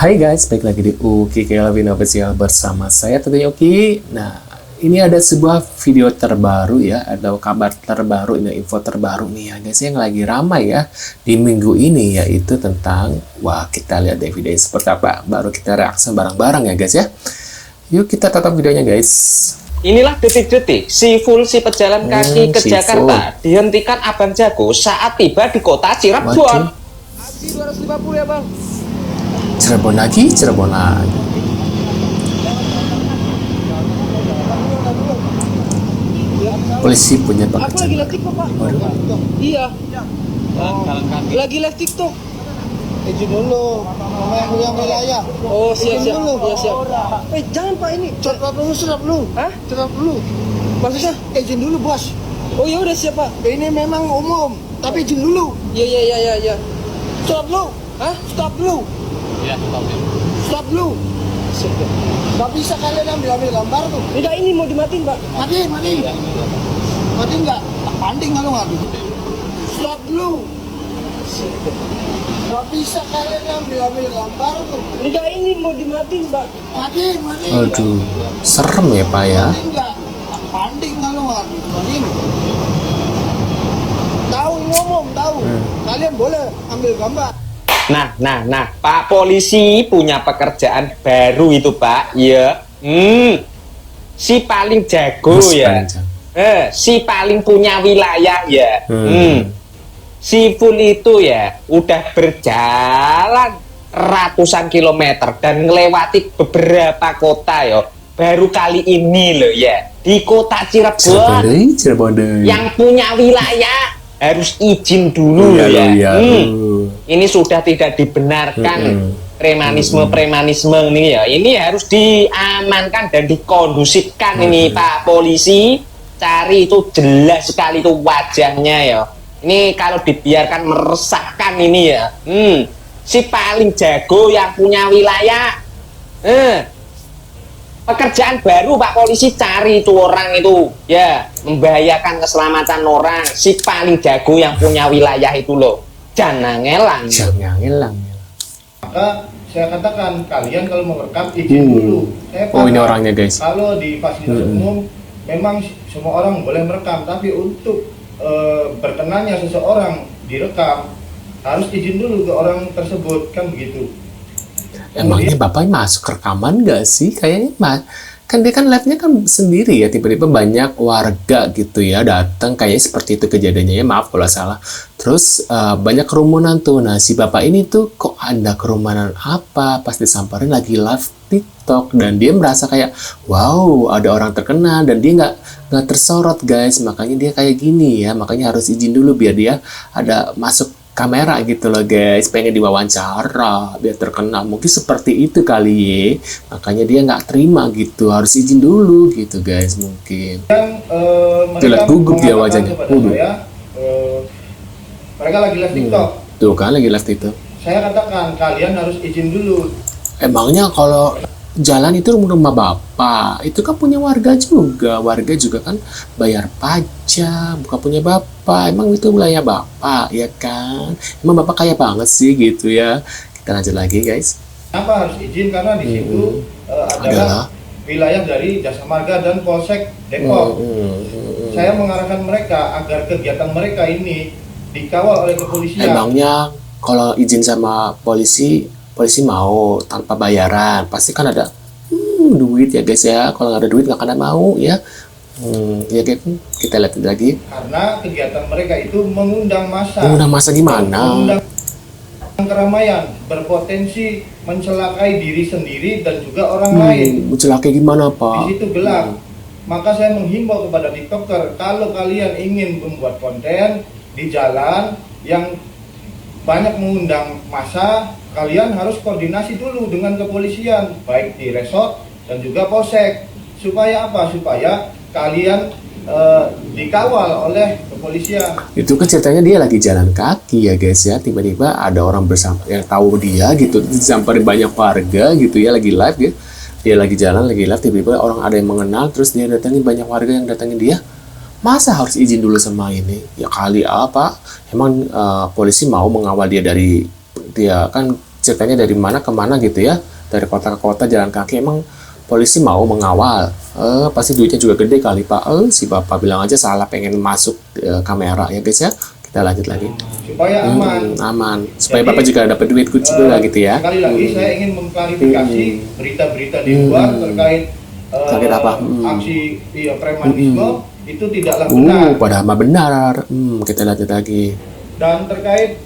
Hai guys, balik lagi di Uki Kelvin Official bersama saya tentunya Uki. Nah, ini ada sebuah video terbaru ya, atau kabar terbaru, ini info terbaru nih ya guys, yang lagi ramai ya di minggu ini, yaitu tentang, wah kita lihat deh videonya seperti apa, baru kita reaksi bareng-bareng ya guys ya. Yuk kita tonton videonya guys. Inilah detik-detik si full si pejalan kaki ke si Jakarta dihentikan Abang Jago saat tiba di kota Cirebon. Haji 250 ya bang. Cirebon lagi. Polisi punya Aku lagi pekerjaan. live TikTok pak. Iya. Lagi live TikTok. Izin dulu, yang wilayah. Oh siap. Izin dulu. Iya siap. Jangan pak ini. Cerap dulu. Hah? Cerap dulu. Maksudnya? Izin dulu bos. Oh ya udah siap pak. Ini memang umum, tapi izin dulu. Iya. Stop dulu. Hah? Stop dulu. Ya, Stop dulu. Siap. Pak. Gak bisa kalian ambil gambar tuh. Enggak, ini mau dimatiin pak. Mati. Mati nggak? Tak panding kalau nggak. Stop dulu. Gak bisa kalian ambil gambar tuh. Enggak, ini mau dimatiin pak. Mati. Aduh, serem ya Pak ya. Mati nggak? Tak panding kalau nggak. Panding. Tahu ngomong tahu. Kalian boleh ambil gambar. Nah, Pak Polisi punya pekerjaan baru itu Pak. Iya. Si paling jago ya. Si paling punya wilayah ya. Si full itu ya udah berjalan ratusan kilometer dan melewati beberapa kota ya. Baru kali ini loh ya di kota Cirebon deh. yang punya wilayah harus izin dulu ya. Ini sudah tidak dibenarkan premanisme ini ya. Ini harus diamankan dan dikondusifkan ini Pak Polisi. Cari itu jelas sekali itu wajahnya ya. Ini kalau dibiarkan meresahkan ini ya. Si paling jago yang punya wilayah. Pekerjaan baru Pak Polisi, cari itu orang itu ya, membahayakan keselamatan orang. Si paling jago yang punya wilayah itu loh, jangan ngelang. Maka saya katakan kalian kalau mau rekam izin dulu. Oh ini orangnya guys. Kalau di fasilitas umum memang semua orang boleh merekam, tapi untuk berkenannya seseorang direkam harus izin dulu ke orang tersebut, kan begitu. Emangnya Bapak masuk rekaman nggak sih? Kayaknya kan dia kan live-nya kan sendiri ya, tiba-tiba banyak warga gitu ya datang, kayaknya seperti itu kejadiannya ya, maaf kalau salah. Terus banyak kerumunan tuh. Nah si Bapak ini tuh kok ada kerumunan apa? Pas disamperin lagi live TikTok dan dia merasa kayak wow ada orang terkenal dan dia nggak tersorot guys, makanya dia kayak gini ya, makanya harus izin dulu biar dia ada masuk kamera gitu loh guys, pengen diwawancara biar terkenal, mungkin seperti itu kali ya, makanya dia nggak terima gitu, harus izin dulu gitu guys mungkin. Lihat gugup dia wajahnya. Mereka lagi live TikTok. Tuh kan lagi live TikTok. Saya katakan kalian harus izin dulu. Emangnya kalau jalan itu rumah Bapak, itu kan punya warga juga kan bayar pajak, bukan punya Bapak. Emang itu wilayah Bapak ya kan? Emang Bapak kaya banget sih gitu ya. Kita lanjut lagi guys. Kenapa harus izin? Karena di situ adalah wilayah dari Jasa Marga dan Polsek Depok. Saya mengarahkan mereka agar kegiatan mereka ini dikawal oleh kepolisian. Emangnya kalau izin sama polisi mau tanpa bayaran, pasti kan ada duit ya guys ya. Kalau nggak ada duit nggak akan mau ya. Ya guys, kita lihat lagi. Karena kegiatan mereka itu mengundang massa. Mengundang massa gimana? Mengundang keramaian, berpotensi mencelakai diri sendiri dan juga orang lain. Mencelakai gimana Pak? Di situ gelap. Maka saya menghimbau kepada TikToker, kalau kalian ingin membuat konten di jalan yang banyak mengundang massa, kalian harus koordinasi dulu dengan kepolisian, baik di resort dan juga polsek. Supaya apa? Supaya kalian dikawal oleh kepolisian. Itu kan ceritanya dia lagi jalan kaki ya guys ya, tiba-tiba ada orang bersama yang tahu dia gitu, disamperin banyak warga gitu ya, lagi live ya. Dia lagi jalan, lagi live, tiba-tiba orang ada yang mengenal, terus dia datangin banyak warga yang datangin dia. Masa harus izin dulu sama ini? Ya kali apa? Emang polisi mau mengawal dia dari dia kan ceritanya dari mana ke mana gitu ya, dari kota ke kota jalan kaki. Emang polisi mau mengawal, pasti duitnya juga gede kali Pak. Si Bapak bilang aja salah pengen masuk kamera ya guys ya. Kita lanjut lagi. Supaya aman. Supaya Jadi, Bapak juga dapat duit juga gitu ya. Sekali lagi saya ingin mengklarifikasi berita-berita di luar terkait apa? aksi premanisme itu tidaklah benar. Padahal mah benar. Kita lanjut lagi. Dan terkait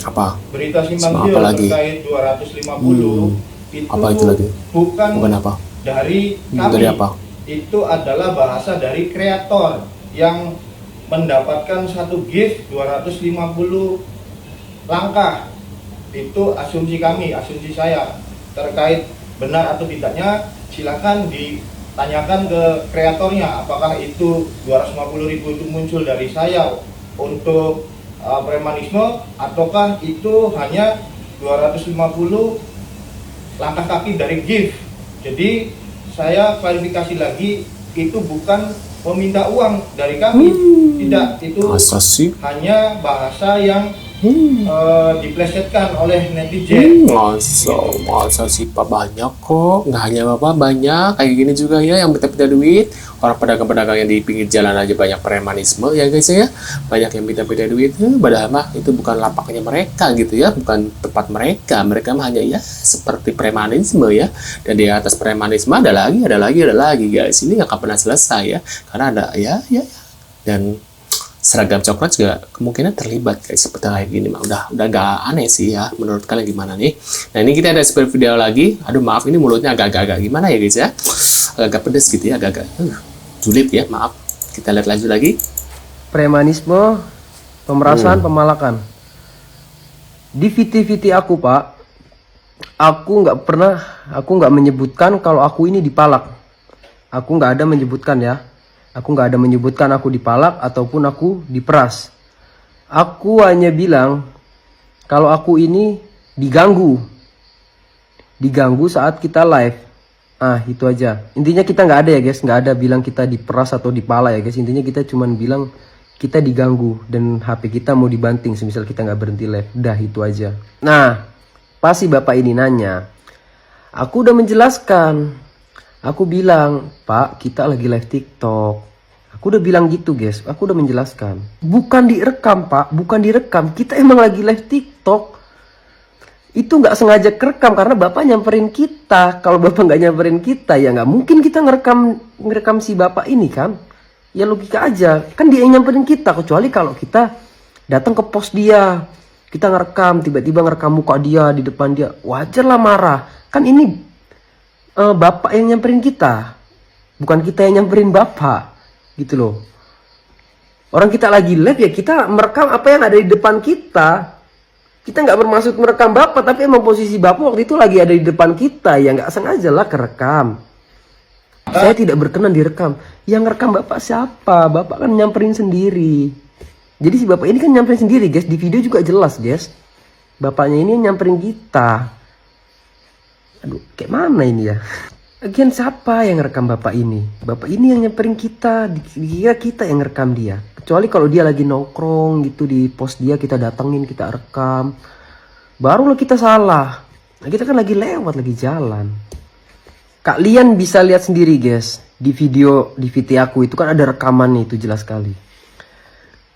Apa? berita Apa simpang siur lagi? terkait 250 Apa itu lagi? bukan apa? dari kami. Dari apa? Itu adalah bahasa dari kreator yang mendapatkan satu gift 250 langkah. Itu asumsi kami, asumsi saya. Terkait benar atau tidaknya silakan ditanyakan ke kreatornya apakah itu 250.000 itu muncul dari saya untuk premanisme ataukah itu hanya 250 langkah kaki dari gift. Jadi saya klarifikasi lagi, itu bukan meminta uang dari kami. Tidak, itu hanya bahasa yang diplesetkan oleh netizen. Masa sih Pak, banyak kok, nggak hanya Bapak, banyak kayak gini juga ya yang minta-minta duit. Orang pedagang-pedagang yang di pinggir jalan aja banyak premanisme ya guys ya, banyak yang minta-minta duit. Padahal mah itu bukan lapaknya mereka gitu ya, bukan tempat mereka mah hanya ya seperti premanisme ya. Dan di atas premanisme ada lagi guys, ini nggak akan pernah selesai ya, karena ada ya. Dan seragam coklat juga kemungkinan terlibat guys, seperti kayak gini mah udah gak aneh sih ya. Menurut kalian gimana nih? Nah ini kita ada seperti video lagi. Aduh maaf, ini mulutnya agak-agak gimana ya guys ya, agak pedes gitu ya, agak-agak sulit ya, maaf. Kita lihat lanjut lagi. Premanisme, pemerasan, pemalakan. Di VT-VT aku Pak, aku nggak menyebutkan kalau aku ini dipalak. Aku nggak ada menyebutkan ya. Aku nggak ada menyebutkan aku dipalak ataupun aku diperas. Aku hanya bilang kalau aku ini diganggu saat kita live. Itu aja. Intinya kita nggak ada ya guys, nggak ada bilang kita diperas atau dipala ya guys. Intinya kita cuman bilang kita diganggu dan HP kita mau dibanting semisal kita nggak berhenti live. Udah itu aja. Nah, pasti Bapak ini nanya. Aku udah menjelaskan. Aku bilang, Pak, kita lagi live TikTok. Aku udah bilang gitu guys, aku udah menjelaskan. Bukan direkam Pak, bukan direkam. Kita emang lagi live TikTok. Itu nggak sengaja kerekam karena Bapak nyamperin kita. Kalau Bapak nggak nyamperin kita, ya nggak mungkin kita ngerekam si Bapak ini kan. Ya logika aja, kan dia yang nyamperin kita. Kecuali kalau kita datang ke pos dia, kita ngerekam, tiba-tiba ngerekam muka dia di depan dia, wajar lah marah. Kan ini Bapak yang nyamperin kita, bukan kita yang nyamperin Bapak, gitu loh. Orang kita lagi live ya kita merekam apa yang ada di depan kita. Kita nggak bermaksud merekam Bapak, tapi emang posisi Bapak waktu itu lagi ada di depan kita, ya nggak sengaja lah kerekam. Saya tidak berkenan direkam. Yang rekam Bapak siapa? Bapak kan nyamperin sendiri. Jadi si Bapak ini kan nyamperin sendiri guys, di video juga jelas guys. Bapaknya ini yang nyamperin kita. Aduh, kayak mana ini ya? Lagian siapa yang ngerekam Bapak ini? Bapak ini yang nyamperin kita, dikira kita yang ngerekam dia. Kecuali kalau dia lagi nongkrong gitu di pos dia, kita datengin, kita rekam. Barulah kita salah. Nah, kita kan lagi lewat, lagi jalan. Kalian bisa lihat sendiri guys, di video di VT aku itu kan ada rekamannya, itu jelas sekali.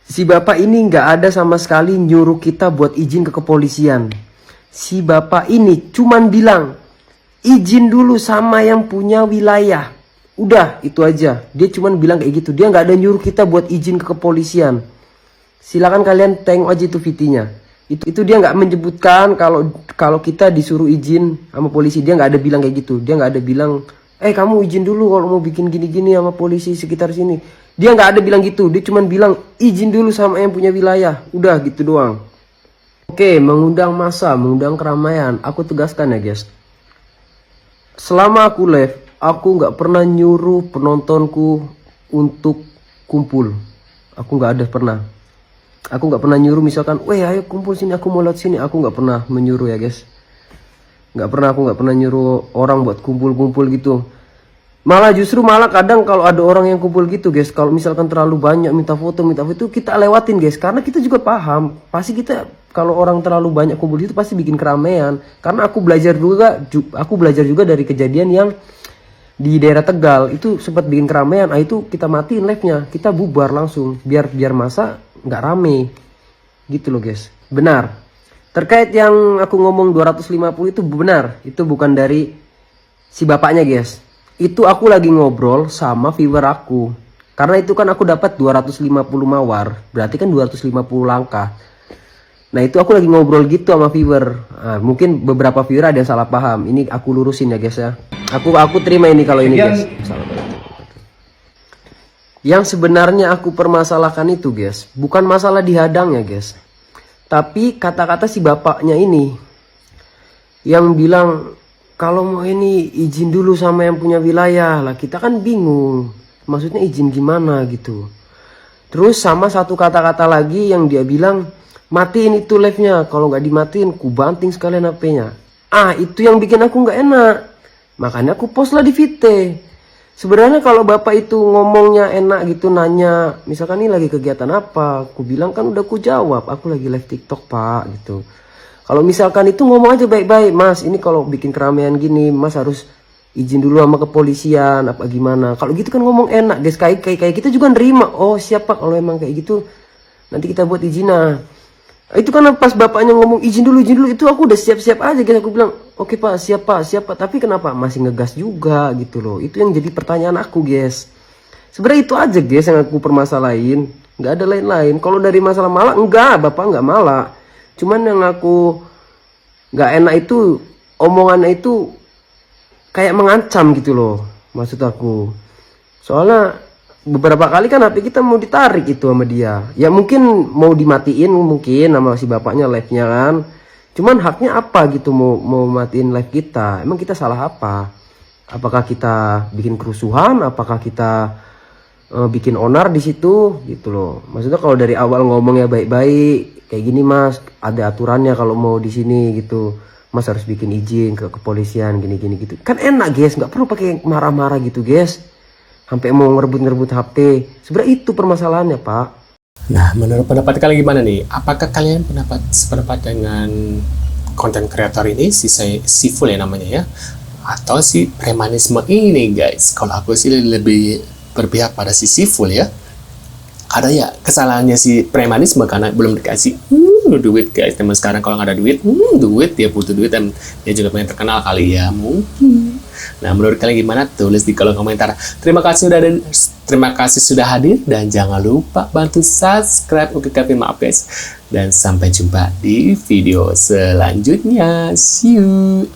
Si Bapak ini nggak ada sama sekali nyuruh kita buat izin ke kepolisian. Si Bapak ini cuman bilang, izin dulu sama yang punya wilayah. Udah, itu aja. Dia cuman bilang kayak gitu. Dia nggak ada nyuruh kita buat izin ke kepolisian. Silakan kalian tengok aja itu VT-nya. Itu dia nggak menyebutkan kalau kita disuruh izin sama polisi. Dia nggak ada bilang kayak gitu. Dia nggak ada bilang, kamu izin dulu kalau mau bikin gini-gini sama polisi sekitar sini. Dia nggak ada bilang gitu. Dia cuman bilang izin dulu sama yang punya wilayah. Udah gitu doang. Oke, mengundang massa, mengundang keramaian. Aku tegaskan ya guys. Selama aku live, aku nggak pernah nyuruh penontonku untuk kumpul. Aku nggak ada pernah. Aku nggak pernah nyuruh misalkan, weh ayo kumpul sini, aku mau lihat sini. Aku nggak pernah menyuruh ya guys. Aku nggak pernah nyuruh orang buat kumpul-kumpul gitu. Malah justru malah kadang kalau ada orang yang kumpul gitu guys, kalau misalkan terlalu banyak minta foto itu kita lewatin guys, karena kita juga paham pasti kita kalau orang terlalu banyak kumpul itu pasti bikin keramaian. Karena aku belajar juga dari kejadian yang di daerah Tegal itu sempat bikin keramaian. Itu kita matiin live-nya, kita bubar langsung biar masa nggak rame gitu loh guys. Benar. Terkait yang aku ngomong 250 itu benar, itu bukan dari si bapaknya guys. Itu aku lagi ngobrol sama viewer aku. Karena itu kan aku dapat 250 mawar, berarti kan 250 langkah. Nah itu aku lagi ngobrol gitu sama viewer. Nah, mungkin beberapa viewer ada yang salah paham. Ini aku lurusin ya guys ya. Aku terima ini kalau ini guys. Yang sebenarnya aku permasalahkan itu guys, bukan masalah dihadang ya guys. Tapi kata-kata si bapaknya ini yang bilang kalau mau ini izin dulu sama yang punya wilayah lah, kita kan bingung maksudnya izin gimana gitu. Terus sama satu kata-kata lagi yang dia bilang matiin itu live-nya, kalau nggak dimatiin ku banting sekalian HP-nya. Itu yang bikin aku nggak enak, makanya aku post lah di VT. Sebenarnya kalau bapak itu ngomongnya enak gitu, nanya misalkan ini lagi kegiatan apa, aku bilang kan udah ku jawab aku lagi live TikTok pak gitu. Kalau misalkan itu ngomong aja baik-baik, mas ini kalau bikin keramaian gini mas harus izin dulu sama kepolisian apa gimana. Kalau gitu kan ngomong enak guys, kayak kita juga nerima. Oh siapa kalau emang kayak gitu nanti kita buat izin. Itu kan pas bapaknya ngomong izin dulu itu aku udah siap-siap aja guys. Aku bilang oke pak siap pak, tapi kenapa masih ngegas juga gitu loh. Itu yang jadi pertanyaan aku guys. Sebenarnya itu aja guys yang aku permasalahin, nggak ada lain-lain. Kalau dari masalah malah enggak, bapak nggak malah. Cuman yang aku nggak enak itu omongannya itu kayak mengancam gitu loh, maksud aku. Soalnya beberapa kali kan HP kita mau ditarik itu sama dia. Ya mungkin mau dimatiin mungkin sama si bapaknya live-nya kan. Cuman haknya apa gitu mau matiin live kita? Emang kita salah apa? Apakah kita bikin kerusuhan? Apakah kita bikin onar di situ gitu loh. Maksudnya kalau dari awal ngomongnya baik-baik kayak gini mas, ada aturannya kalau mau di sini gitu. Mas harus bikin izin ke kepolisian gini-gini gitu. Kan enak guys, nggak perlu pakai marah-marah gitu guys. Sampai mau ngerebut-ngerebut HP. Sebenarnya itu permasalahannya pak. Nah, menurut pendapat kalian gimana nih? Apakah kalian sependapat dengan konten kreator ini, si Full ya namanya ya? Atau si premanisme ini guys? Kalau aku sih lebih berpihak pada si Full ya. Ada ya kesalahannya si premanisme karena belum dikasih duit guys. Teman sekarang kalau nggak ada duit dia butuh duit dan dia juga pengen terkenal kali ya mungkin. Nah menurut kalian gimana? Tulis di kolom komentar. Terima kasih sudah hadir dan jangan lupa bantu subscribe untuk Kevin Maaf guys. Dan sampai jumpa di video selanjutnya. See you.